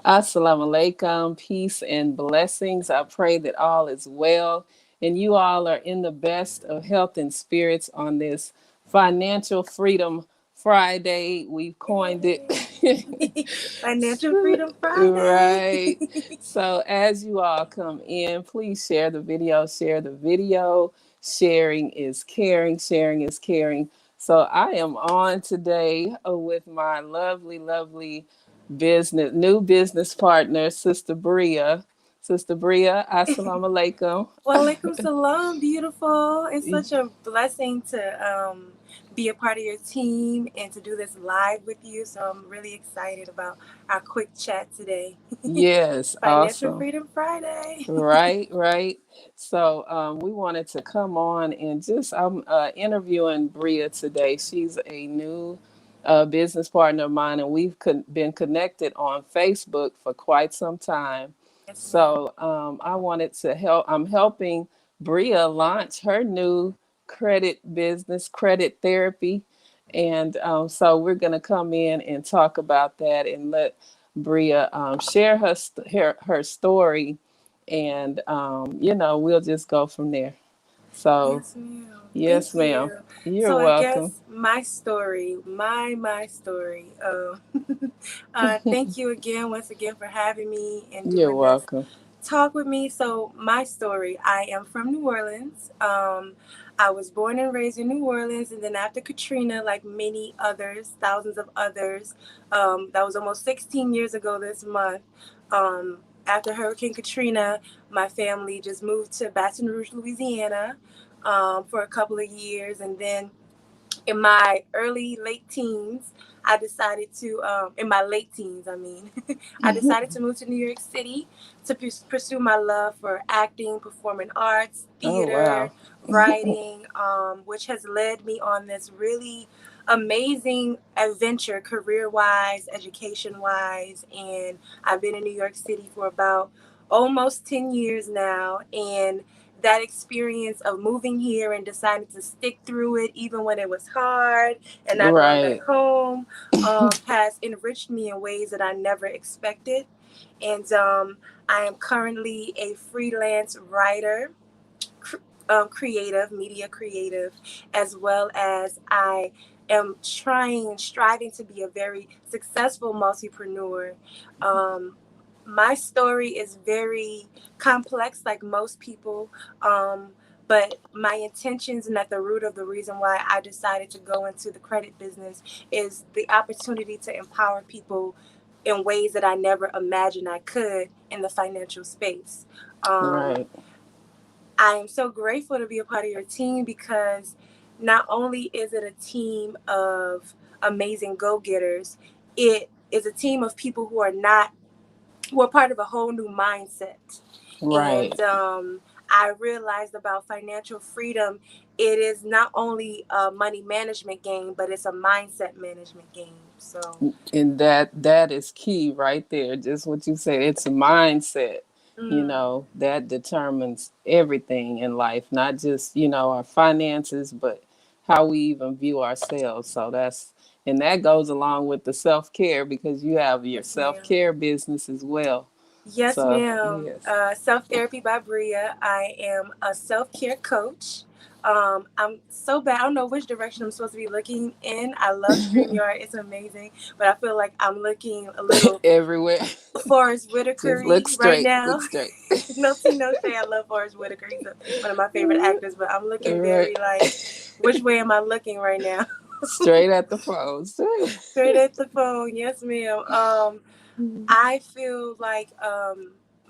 Assalamu alaikum, peace and blessings. I pray that all is well and you all are in the best of health and spirits on this Financial Freedom Friday. We've coined it. Yay! Financial Freedom Friday. Right. So, as you all come in, please share the video. Share the video. Sharing is caring. Sharing is caring. So, I am on today with my lovely, lovely new business partner, Sister Bria. Sister Bria, assalamu alaikum. Walaikum salam, beautiful. It's such a blessing to be a part of your team and to do this live with you. So I'm really excited about our quick chat today. Yes, Financial awesome. Freedom Friday. Right, right. So we wanted to come on and I'm interviewing Bria today. She's a new business partner of mine, and been connected on Facebook for quite some time. Yes, ma'am. So I wanted to help. I'm helping Bria launch her new credit business, credit therapy. And so we're going to come in and talk about that and let Bria share her story, and we'll just go from there. So Yes, ma'am. Thank yes, ma'am. you. You're So I welcome. guess my story, my story. Thank you again, once again, for having me and You're doing this welcome. talk with me. So my story, I am from New Orleans. I was born and raised in New Orleans, and then after Katrina, like many others, thousands of others, that was almost 16 years ago this month. After Hurricane Katrina, my family just moved to Baton Rouge, Louisiana, for a couple of years, and then in my late teens, I decided to, in my late teens, I mean, I decided to move to New York City to pursue my love for acting, performing arts, Oh theater, wow. writing, which has led me on this really amazing adventure, career wise, education wise. And I've been in New York City for about almost 10 years now. And that experience of moving here and deciding to stick through it even when it was hard and not going back Right. home has enriched me in ways that I never expected. And I am currently a freelance writer, creative, media creative, as well as I am trying and striving to be a very successful multipreneur. Um, my story is very complex, like most people, but my intentions and at the root of the reason why I decided to go into the credit business is the opportunity to empower people in ways that I never imagined I could in the financial space. Um, Right. I am so grateful to be a part of your team because not only is it a team of amazing go-getters, it is a team of people who are part of a whole new mindset. Right. And I realized about financial freedom, it is not only a money management game, but it's a mindset management game. So, And that is key right there. Just what you said. It's a mindset. mm, That determines everything in life, not just, our finances, but how we even view ourselves. So that goes along with the self-care, because you have your yes, ma'am. self-care business as well. Yes, So ma'am. yes. Self Therapy by Bria. I am a self care coach. I'm so bad. I don't know which direction I'm supposed to be looking in. I love StreamYard. It's amazing. But I feel like I'm looking a little Everywhere. Forrest Just Whitaker-y look right straight. now. Look straight. No tea, no shade. I love Forrest Whitaker. He's one of my favorite actors. But I'm looking Right. very like, which way am I looking right now? Straight at the phone. Straight. Straight at the phone. Yes, ma'am. I feel like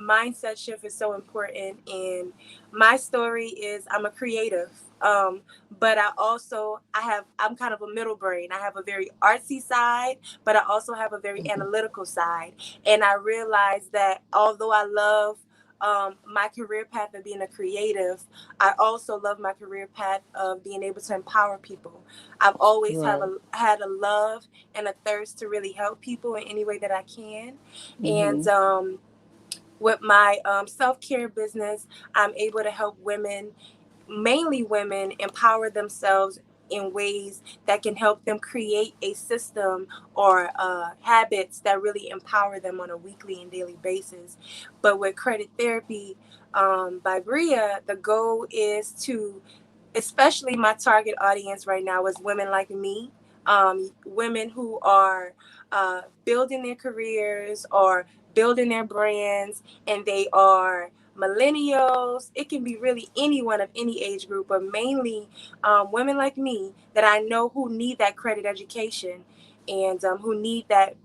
mindset shift is so important. And my story is I'm a creative. But I'm kind of a middle brain. I have a very artsy side, but I also have a very analytical side. And I realized that although I love my career path of being a creative, I also love my career path of being able to empower people. I've always Right. had a love and a thirst to really help people in any way that I can. And Hmm. with my self care business, I'm able to help women, mainly women, empower themselves in ways that can help them create a system or habits that really empower them on a weekly and daily basis. But with credit therapy by Bria, the goal is to, especially my target audience right now is women like me, women who are building their careers or building their brands, and they are millennials. It can be really anyone of any age group, but mainly women like me that I know who need that credit education and who need that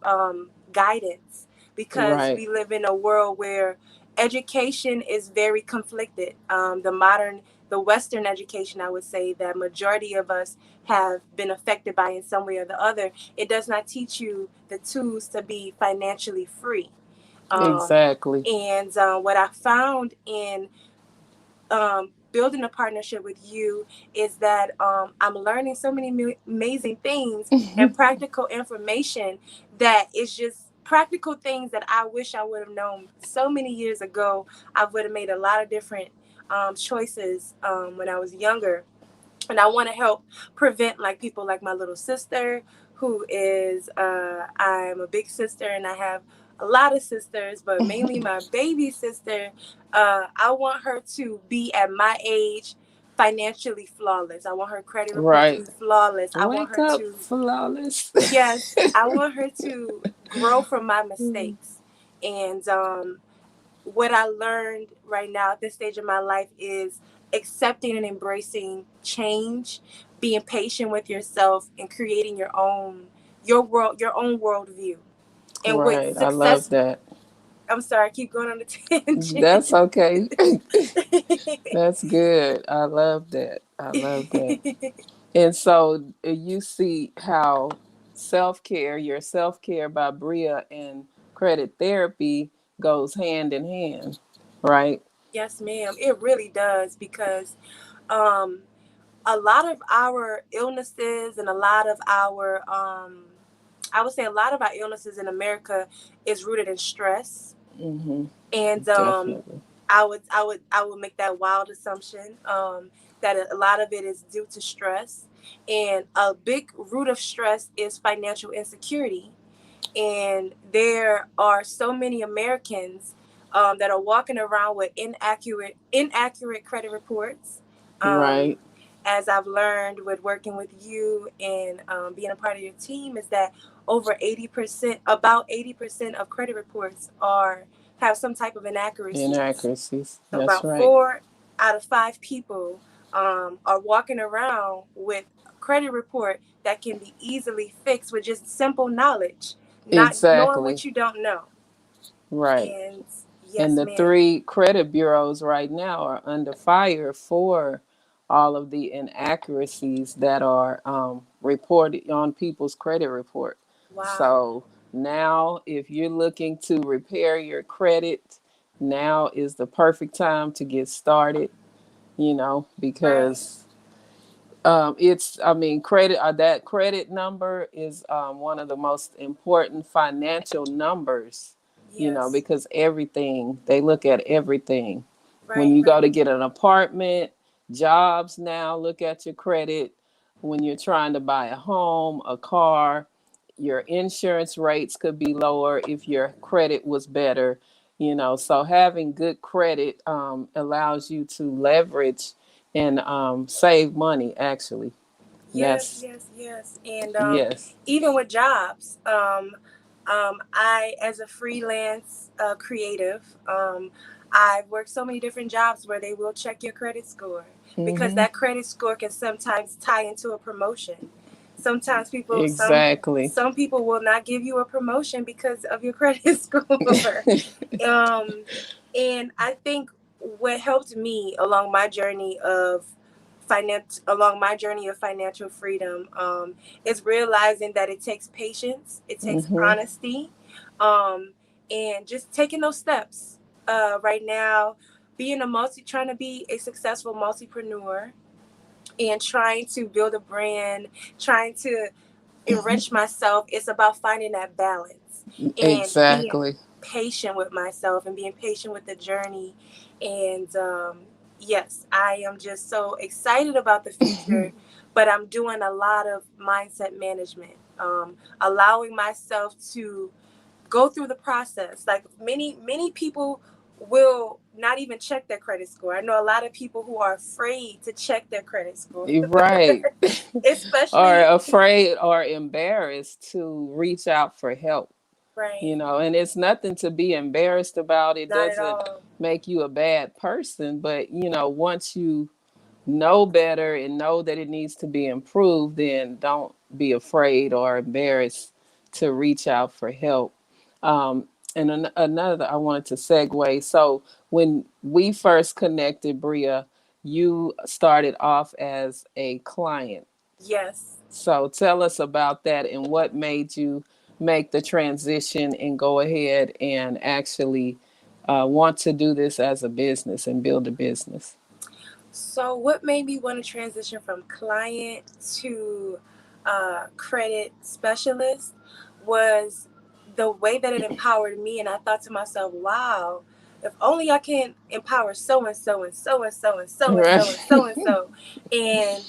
guidance, because Right. we live in a world where education is very conflicted. The Western education, I would say, that majority of us have been affected by in some way or the other. It does not teach you the tools to be financially free. Um, Exactly. and what I found in building a partnership with you is that I'm learning so many amazing things and practical information that is just practical things that I wish I would have known so many years ago. I would have made a lot of different choices when I was younger, and I want to help prevent like people like my little sister, who is I'm a big sister and I have a lot of sisters, but mainly my baby sister. I want her to be at my age financially flawless. I want her credit report to be Right. flawless. I want Wake her up, to, flawless. yes, I want her to grow from my mistakes. And what I learned right now at this stage of my life is accepting and embracing change, being patient with yourself, and creating your own worldview. And with Right. I love success, that. I'm sorry, I keep going on a tangent. That's okay. That's good. I love that. I love that. And so you see how your self care by Bria and credit therapy goes hand in hand, right? Yes, ma'am. It really does, because um, a lot of our illnesses and a lot of our I would say a lot of our illnesses in America is rooted in stress. Mm-hmm. And Definitely. I would make that wild assumption that a lot of it is due to stress, and a big root of stress is financial insecurity. And there are so many Americans that are walking around with inaccurate credit reports. Um, Right. as I've learned with working with you and being a part of your team, is that over 80%, about 80% of credit reports are have some type of inaccuracies. Inaccuracies. So That's about right. 4 out of 5 people are walking around with a credit report that can be easily fixed with just simple knowledge, not knowing Exactly. what you don't know. Right. And And yes, the ma'am. three credit bureaus right now are under fire for all of the inaccuracies that are reported on people's credit report. Wow. So now, if you're looking to repair your credit, now is the perfect time to get started, Right. because I mean, that credit number is one of the most important financial numbers, Yes. because they look at everything. When Right. you go Right. to get an apartment, jobs now look at your credit. When you're trying to buy a home, a car, your insurance rates could be lower if your credit was better. So having good credit allows you to leverage and save money, actually. Yes, That's yes, yes. And yes. even with jobs, I, as a freelance creative, I've worked so many different jobs where they will check your credit score, because Hmm. that credit score can sometimes tie into a promotion. Sometimes Exactly. some people will not give you a promotion because of your credit score. um, and I think what helped me along my journey of financial freedom is realizing that it takes patience, it takes Hmm. honesty, and just taking those steps. Right now, trying to be a successful multipreneur and trying to build a brand, trying to enrich myself, it's about finding that balance and being Exactly. patient with myself and being patient with the journey. And yes, I am just so excited about the future but I'm doing a lot of mindset management, allowing myself to go through the process. Like many people will not even check their credit score. I know a lot of people who are afraid to check their credit score, Right. Or especially afraid or embarrassed to reach out for help. right. And it's nothing to be embarrassed about. It Not at doesn't all. make you a bad person, but once you know better and know that it needs to be improved, then don't be afraid or embarrassed to reach out for help. And another, I wanted to segue. So when we first connected, Bria, you started off as a client. Yes. So tell us about that and what made you make the transition and go ahead and actually want to do this as a business and build a business. So, what made me want to transition from client to credit specialist was the way that it empowered me. And I thought to myself, wow, if only I can empower so and so and so and so and so and so and Right. so and so. And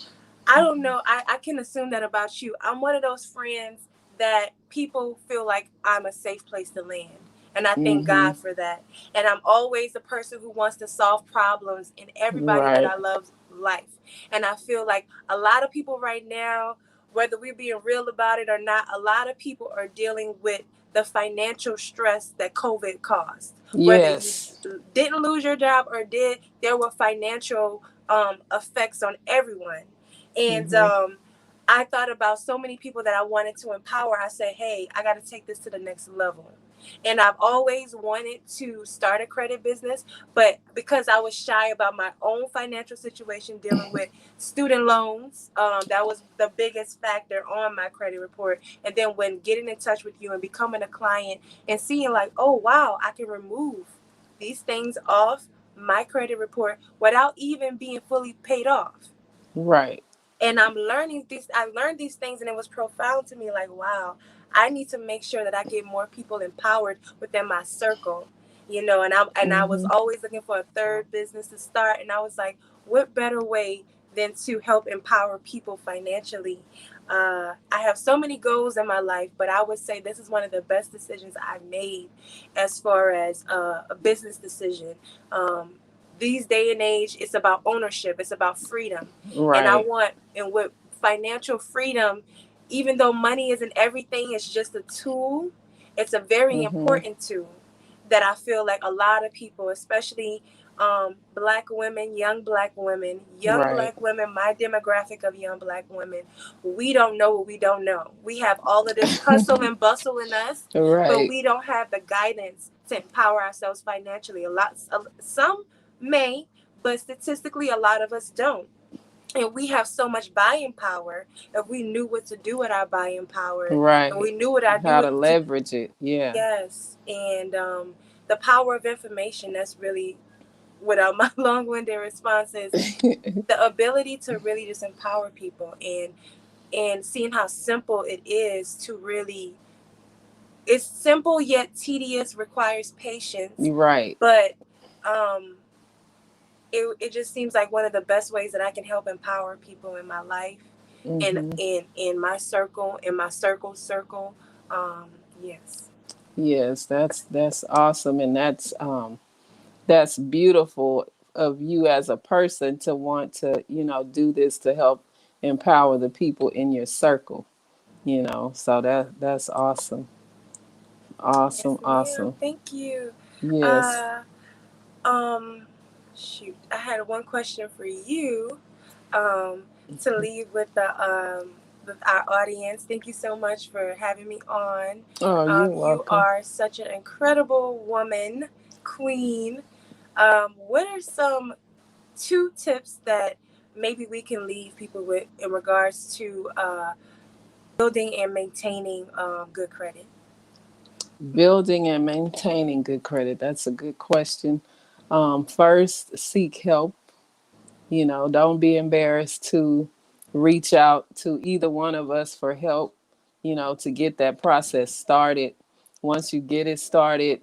I don't know, I can assume that about you. I'm one of those friends that people feel like I'm a safe place to land. And I thank Hmm. God for that. And I'm always the person who wants to solve problems in everybody that Right. I love's life. And I feel like a lot of people right now, whether we're being real about it or not, a lot of people are dealing with the financial stress that COVID caused. Whether you Yes. didn't lose your job or did, there were financial effects on everyone. And Hmm. I thought about so many people that I wanted to empower. I said, hey, I got to take this to the next level. And I've always wanted to start a credit business, but because I was shy about my own financial situation dealing with student loans, that was the biggest factor on my credit report. And then when getting in touch with you and becoming a client and seeing like, oh, wow, I can remove these things off my credit report without even being fully paid off. Right. And I learned these things, and it was profound to me, like, wow, I need to make sure that I get more people empowered within my circle. And I was Hmm. always looking for a third business to start, and I was like, what better way than to help empower people financially? I have so many goals in my life, but I would say this is one of the best decisions I've made as far as a business decision. These day and age, it's about ownership, it's about freedom. And I Right. want, and with financial freedom, even though money isn't everything, it's just a tool. It's a very Hmm. important tool that I feel like a lot of people, especially young Right. black women, my demographic of young black women, we don't know what we don't know. We have all of this hustle and bustle in us, but Right. we don't have the guidance to empower ourselves financially. Some may, but statistically, a lot of us don't. And we have so much buying power if we knew what to do with our buying power, and Right. we knew what I do How to with to leverage it. Yeah. yes. And the power of information, that's really without my long-winded responses, the ability to really just empower people, and seeing how simple it is to really, it's simple yet tedious, requires patience, Right. but um it just seems like one of the best ways that I can help empower people in my life, and Hmm. in my circle, in my circle. Um, yes. Yes, that's awesome, and that's beautiful of you as a person to want to do this to help empower the people in your circle. So that's awesome, Yes, awesome, ma'am. awesome. Thank you. Yes. Uh, um, Shoot, I had one question for you. Um, to leave with our audience. Thank you so much for having me on. Oh, you're You welcome. are such an incredible woman, queen. What are some two tips that maybe we can leave people with in regards to building and maintaining good credit? Building and maintaining good credit. That's a good question. First, seek help. Don't be embarrassed to reach out to either one of us for help, to get that process started. Once you get it started,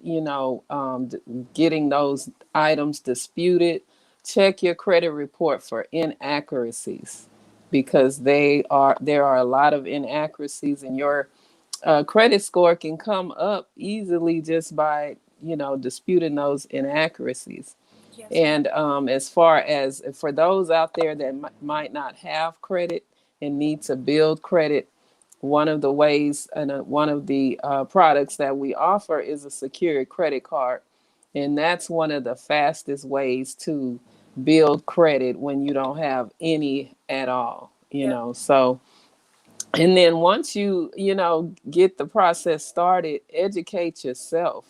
getting those items disputed, check your credit report for inaccuracies. because there are a lot of inaccuracies, and your credit score can come up easily just by disputing those inaccuracies. Yes, ma'am. And as far as for those out there that might not have credit and need to build credit, one of the ways and one of the products that we offer is a secured credit card. And that's one of the fastest ways to build credit when you don't have any at all. Yep. So, and then once you get the process started, educate yourself.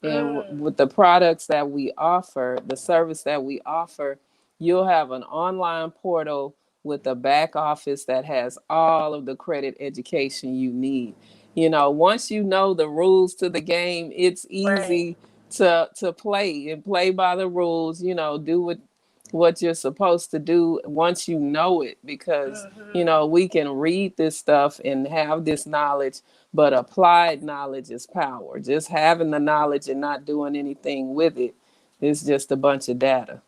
And Mm, with the products that we offer, the service that we offer, you'll have an online portal with a back office that has all of the credit education you need. Once you know the rules to the game, it's right. easy to play and play by the rules. Do what you're supposed to do once you know it, because Mm-hmm. we can read this stuff and have this knowledge, but applied knowledge is power. Just having the knowledge and not doing anything with it is just a bunch of data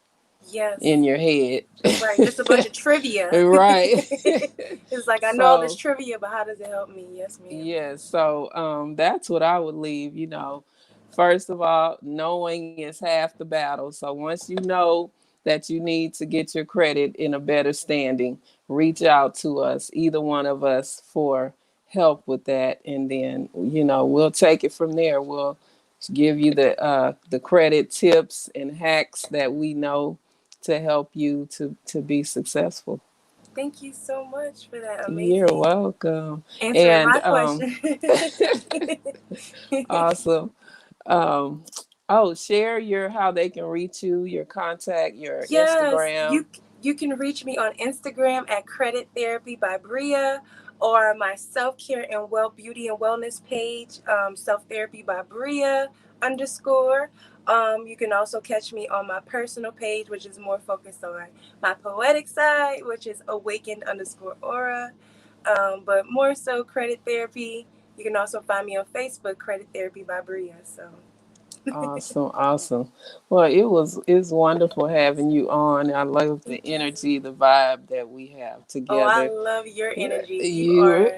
in Yes. your head. Right. Just a bunch of trivia. Right. It's like I know all this So trivia, but how does it help me? Yes, ma'am. yes, so that's what I would leave. First of all, knowing is half the battle. So once you know that you need to get your credit in a better standing, reach out to us, either one of us, for help with that, and then we'll take it from there. We'll give you the credit tips and hacks that we know to help you to be successful. Thank you so much for that You're amazing welcome. answering And my question. awesome. Um, oh, share your how they can reach you, your contact, your Yes, Instagram. you can reach me on Instagram at Credit Therapy by Bria, or my self care and beauty and wellness page, Self Therapy by Bria underscore. You can also catch me on my personal page, which is more focused on my poetic side, which is Awakened underscore Aura. But more so Credit Therapy. You can also find me on Facebook, Credit Therapy by Bria. So Awesome, awesome. Well, it's wonderful having you on. I love the thank you. energy, the vibe that we have Oh, I together. love your energy. You You are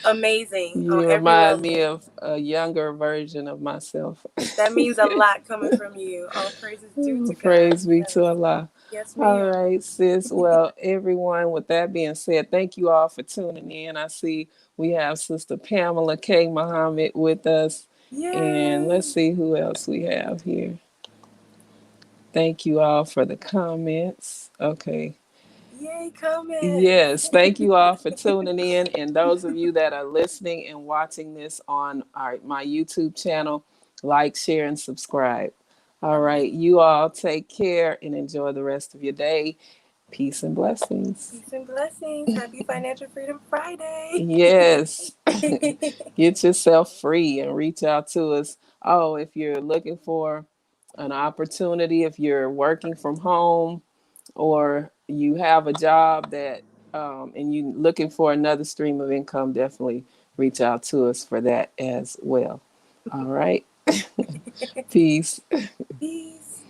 amazing on you every remind me level. of a younger version of myself. That means a lot coming from you. All praises due to God. Praise be Yes. to Allah. Yes, All ma'am. right, sis. Well, everyone, with that being said, thank you all for tuning in. I see we have Sister Pamela K. Muhammad with us. And let's Yay. see who else we have here. Thank you all for the comments. Okay. Yay, comments. Yes, thank you all for tuning in. And those of you that are listening and watching this on my YouTube channel, like, share, and subscribe. All right. You all take care and enjoy the rest of your day. Peace and blessings. Peace and blessings. Happy Financial Freedom Friday. Yes. Get yourself free and reach out to us. Oh, if you're looking for an opportunity, if you're working from home, or you have a job that and you looking for another stream of income, definitely reach out to us for that as well. All right. Peace. Peace.